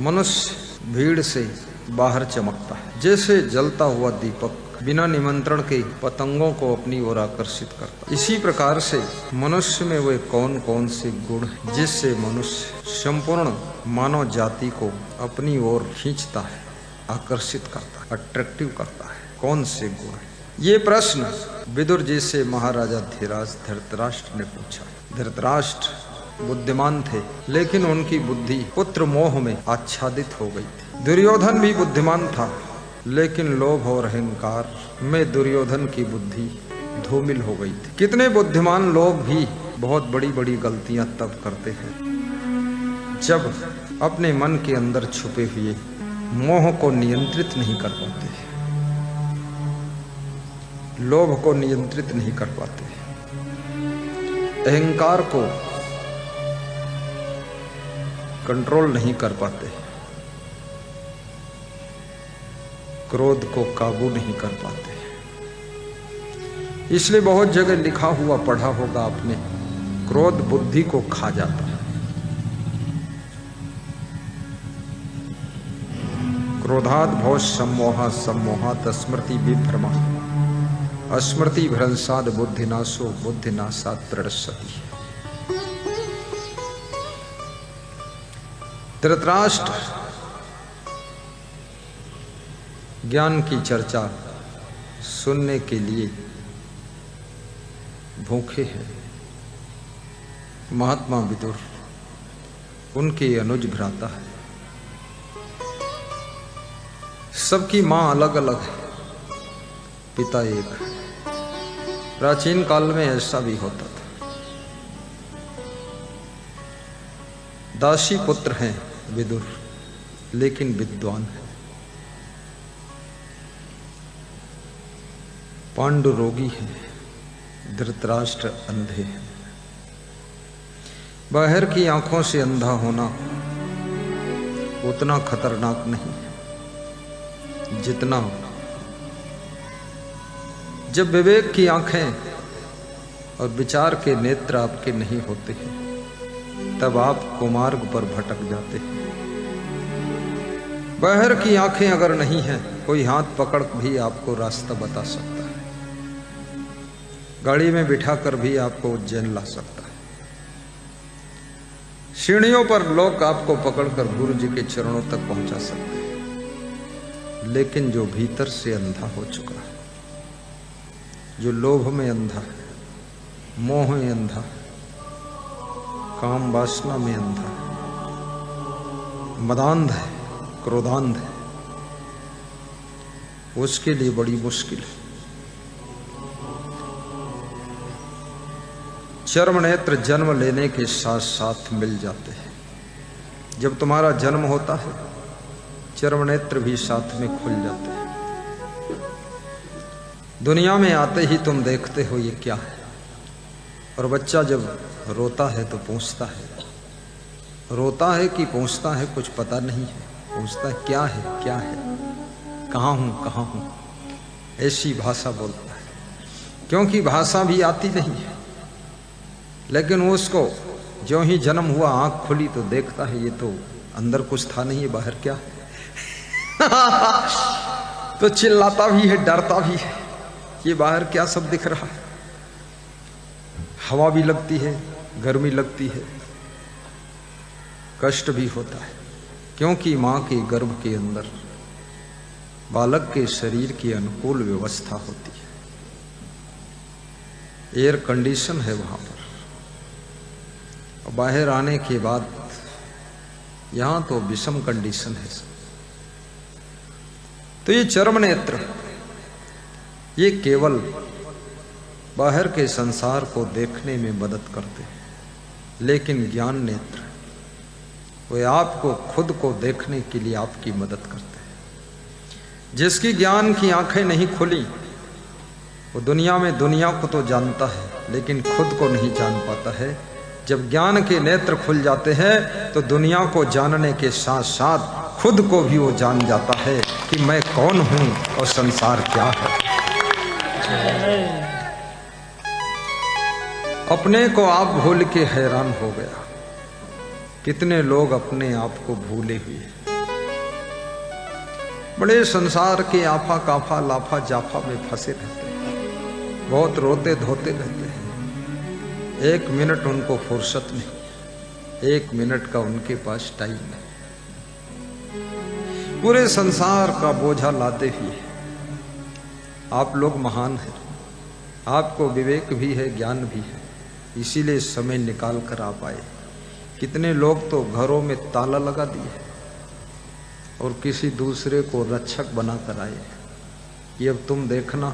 मनुष्य भीड़ से बाहर चमकता है, जैसे जलता हुआ दीपक बिना निमंत्रण के पतंगों को अपनी ओर आकर्षित करता है। इसी प्रकार से मनुष्य में वे कौन कौन से गुण हैं जिससे मनुष्य संपूर्ण मानव जाति को अपनी ओर खींचता है, आकर्षित करता है, अट्रैक्टिव करता है। कौन से गुण हैं? ये प्रश्न विदुर जी से महाराजा धीराज धृतराष्ट्र ने पूछा। धृतराष्ट्र बुद्धिमान थे, लेकिन उनकी बुद्धि पुत्र मोह में आच्छादित हो गई थी। दुर्योधन भी बुद्धिमान था, लेकिन लोभ और अहंकार में दुर्योधन की बुद्धि धूमिल हो गई थी। कितने बुद्धिमान लोग भी बहुत बड़ी बड़ी गलतियां तब करते हैं जब अपने मन के अंदर छुपे हुए मोह को नियंत्रित नहीं कर पाते, लोभ को नियंत्रित नहीं कर पाते, अहंकार को कंट्रोल नहीं कर पाते, क्रोध को काबू नहीं कर पाते। इसलिए बहुत जगह लिखा हुआ पढ़ा होगा आपने, क्रोध बुद्धि को खा जाता है। क्रोधात् भव सम्मोहा सम्मोहात् स्मृति विभ्रमा स्मृति भ्रंशात् बुद्धिनाशो बुद्धिनाशात् प्रणश्यति। धृतराष्ट्र ज्ञान की चर्चा सुनने के लिए भूखे हैं। महात्मा विदुर उनके अनुज भ्राता है। सबकी मां अलग अलग है, पिता एक है। प्राचीन काल में ऐसा भी होता था। दासी पुत्र हैं विदुर, लेकिन विद्वान है। पांडु रोगी है, धृतराष्ट्र अंधे हैं। बाहर की आंखों से अंधा होना उतना खतरनाक नहीं है जितना जब विवेक की आंखें और विचार के नेत्र आपके नहीं होते हैं, तब आप कुमार्ग पर भटक जाते हैं। बाहर की आंखें अगर नहीं हैं, कोई हाथ पकड़ भी आपको रास्ता बता सकता है, गाड़ी में बिठाकर भी आपको उज्जैन ला सकता है। सीढ़ियों पर लोग आपको पकड़कर गुरु जी के चरणों तक पहुंचा सकते हैं। लेकिन जो भीतर से अंधा हो चुका है, जो लोभ में अंधा है, मोह में अंधा है, काम वासना में अंधा है, मदांध है, क्रोधांध है, उसके लिए बड़ी मुश्किल है। चर्म नेत्र जन्म लेने के साथ साथ मिल जाते हैं। जब तुम्हारा जन्म होता है, चर्म नेत्र भी साथ में खुल जाते हैं। दुनिया में आते ही तुम देखते हो ये क्या है। और बच्चा जब रोता है तो पूछता है, रोता है कि पूछता है कुछ पता नहीं है। पूछता है क्या है, क्या है, कहाँ हूँ, कहाँ हूँ, ऐसी भाषा बोलता है। क्योंकि भाषा भी आती नहीं है, लेकिन उसको जो ही जन्म हुआ, आंख खुली तो देखता है ये तो अंदर कुछ था नहीं, ये बाहर क्या है। तो चिल्लाता भी है, डरता भी है, ये बाहर क्या सब दिख रहा है। हवा भी लगती है, गर्मी लगती है, कष्ट भी होता है, क्योंकि मां के गर्भ के अंदर बालक के शरीर की अनुकूल व्यवस्था होती है। एयर कंडीशन है वहां पर। और बाहर आने के बाद यहां तो विषम कंडीशन है। तो ये चर्म नेत्र, ये केवल बाहर के संसार को देखने में मदद करते हैं, लेकिन ज्ञान नेत्र वे आपको खुद को देखने के लिए आपकी मदद करते हैं। जिसकी ज्ञान की आंखें नहीं खुली, वो दुनिया में दुनिया को तो जानता है, लेकिन खुद को नहीं जान पाता है। जब ज्ञान के नेत्र खुल जाते हैं, तो दुनिया को जानने के साथ साथ खुद को भी वो जान जाता है कि मैं कौन हूं और संसार क्या है। अपने को आप भूल के हैरान हो गया। कितने लोग अपने आप को भूले हुए हैं। बड़े संसार के आफा काफा लाफा जाफा में फंसे रहते हैं, बहुत रोते धोते रहते हैं। 1 मिनट उनको फुर्सत नहीं, 1 मिनट का उनके पास टाइम नहीं। पूरे संसार का बोझा लाते हुए आप लोग महान हैं, आपको विवेक भी है, ज्ञान भी है, इसीलिए समय निकाल कर आप आए। कितने लोग तो घरों में ताला लगा दिए और किसी दूसरे को रक्षक बना कर आए कि अब तुम देखना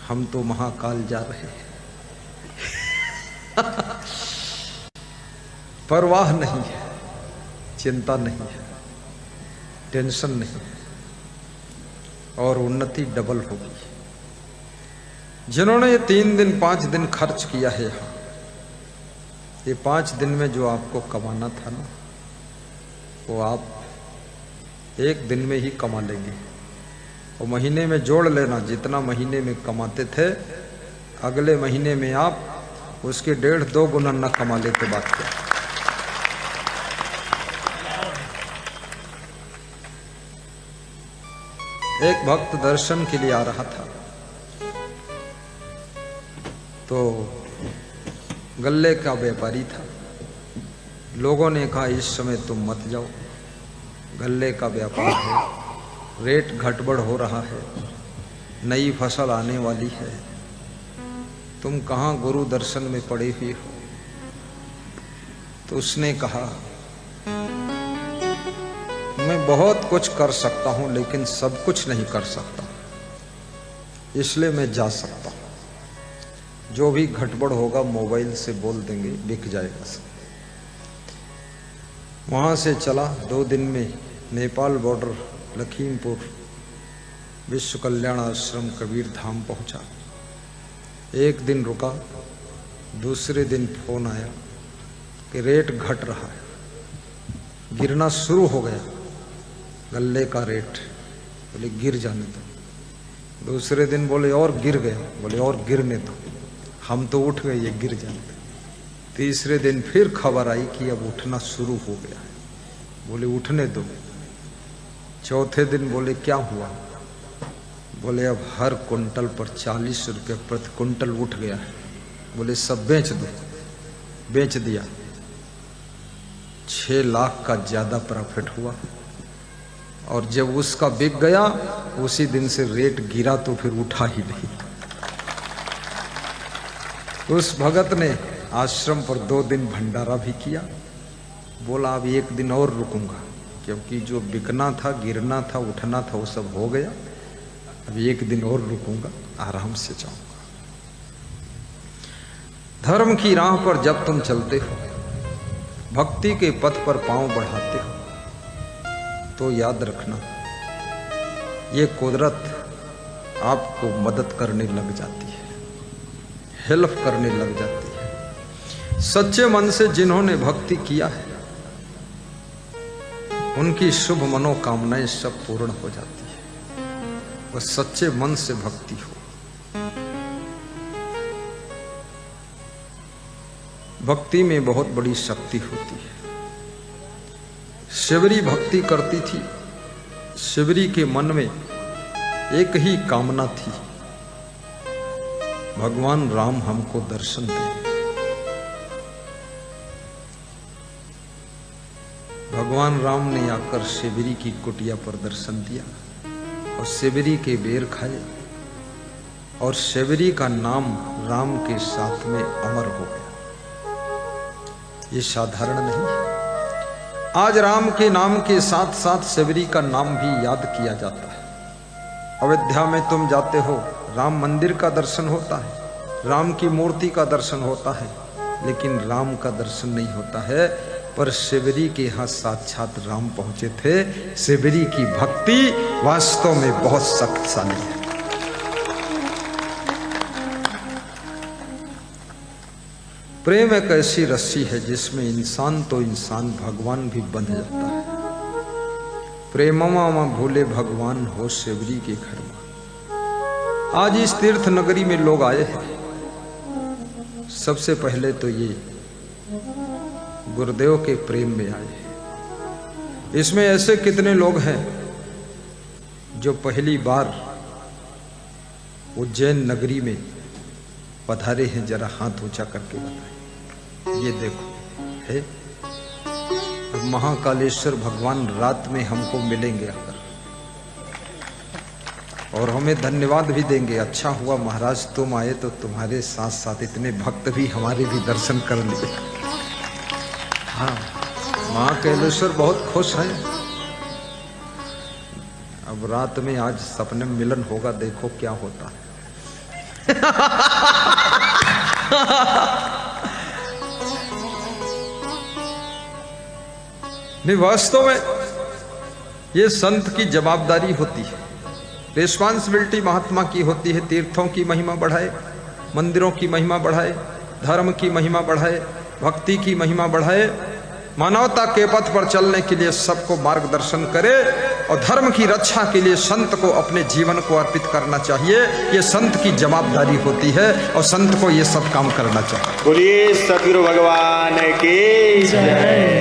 हम तो महाकाल जा रहे हैं। परवाह नहीं है, चिंता नहीं है, टेंशन नहीं है, और उन्नति डबल होगी। जिन्होंने ये 3 दिन 5 दिन खर्च किया है यहाँ, ये 5 दिन में जो आपको कमाना था ना, वो आप 1 दिन में ही कमा लेंगे। और महीने में जोड़ लेना, जितना महीने में कमाते थे अगले महीने में आप उसके 1.5-2 गुना न कमा लेते। बात क्या, एक भक्त दर्शन के लिए आ रहा था तो गल्ले का व्यापारी था। लोगों ने कहा इस समय तुम मत जाओ, गल्ले का व्यापार है, रेट घटबड़ हो रहा है, नई फसल आने वाली है, तुम कहाँ गुरु दर्शन में पड़े हुए हो। तो उसने कहा मैं बहुत कुछ कर सकता हूं लेकिन सब कुछ नहीं कर सकता, इसलिए मैं जा सकता हूं। जो भी घटबड़ होगा मोबाइल से बोल देंगे, बिक जाएगा सब। वहां से चला, 2 दिन में नेपाल बॉर्डर लखीमपुर विश्व कल्याण आश्रम कबीर धाम पहुंचा। 1 दिन रुका, दूसरे दिन फोन आया कि रेट घट रहा है, गिरना शुरू हो गया गल्ले का रेट। बोले गिर जाने दो। दूसरे दिन बोले और गिर गया, बोले और गिरने दो। हम तो उठ गए, ये गिर जाने दो। तीसरे दिन फिर खबर आई कि अब उठना शुरू हो गया है, बोले उठने दो। चौथे दिन बोले क्या हुआ, बोले अब हर कुंटल पर 40 रुपये प्रति कुंटल उठ गया है, बोले सब बेच दो। बेच दिया, 6 लाख का ज्यादा प्रॉफिट हुआ। और जब उसका बिक गया उसी दिन से रेट गिरा तो फिर उठा ही नहीं। उस भगत ने आश्रम पर 2 दिन भंडारा भी किया। बोला अब 1 दिन और रुकूंगा, क्योंकि जो बिकना था, गिरना था, उठना था वो सब हो गया। अब 1 दिन और रुकूंगा, आराम से जाऊंगा। धर्म की राह पर जब तुम चलते हो, भक्ति के पथ पर पांव बढ़ाते हो, तो याद रखना ये कुदरत आपको मदद करने लग जाती है, हेल्प करने लग जाती है। सच्चे मन से जिन्होंने भक्ति किया है उनकी शुभ मनोकामनाएं सब पूर्ण हो जाती है। वह सच्चे मन से भक्ति हो। भक्ति में बहुत बड़ी शक्ति होती है। शिवरी भक्ति करती थी। शिवरी के मन में एक ही कामना थी, भगवान राम हमको दर्शन दें। भगवान राम ने आकर शिवरी की कुटिया पर दर्शन दिया और शिवरी के बेर खाए और शिवरी का नाम राम के साथ में अमर हो गया। ये साधारण नहीं है। आज राम के नाम के साथ साथ शिवरी का नाम भी याद किया जाता है। अयोध्या में तुम जाते हो, राम मंदिर का दर्शन होता है, राम की मूर्ति का दर्शन होता है, लेकिन राम का दर्शन नहीं होता है। पर शिवरी के यहाँ साक्षात राम पहुंचे थे। शिवरी की भक्ति वास्तव में बहुत शक्तिशाली है। प्रेम एक ऐसी रस्सी है जिसमें इंसान तो इंसान, भगवान भी बंध जाता है। प्रेममा भूले भगवान हो शिवरी के घर में। आज इस तीर्थ नगरी में लोग आए हैं। सबसे पहले तो ये गुरुदेव के प्रेम में आए हैं। इसमें ऐसे कितने लोग हैं जो पहली बार उज्जैन नगरी में पधारे हैं, जरा हाथ ऊंचा करके बताएं। ये देखो है महाकालेश्वर भगवान रात में हमको मिलेंगे आकर, और हमें धन्यवाद भी देंगे। अच्छा हुआ महाराज तुम आए तो तुम्हारे साथ साथ इतने भक्त भी हमारे भी दर्शन कर लिए। हाँ, महाकालेश्वर बहुत खुश हैं। अब रात में आज सपने में मिलन होगा, देखो क्या होता है। नहीं, वास्तव में ये संत की जवाबदारी होती है, रिस्पॉन्सिबिलिटी महात्मा की होती है। तीर्थों की महिमा बढ़ाए, मंदिरों की महिमा बढ़ाए, धर्म की महिमा बढ़ाए, भक्ति की महिमा बढ़ाए, मानवता के पथ पर चलने के लिए सबको मार्गदर्शन करे, और धर्म की रक्षा के लिए संत को अपने जीवन को अर्पित करना चाहिए। ये संत की जवाबदारी होती है, और संत को ये सब काम करना चाहिए। बोलिए सतगुरु भगवान की जय।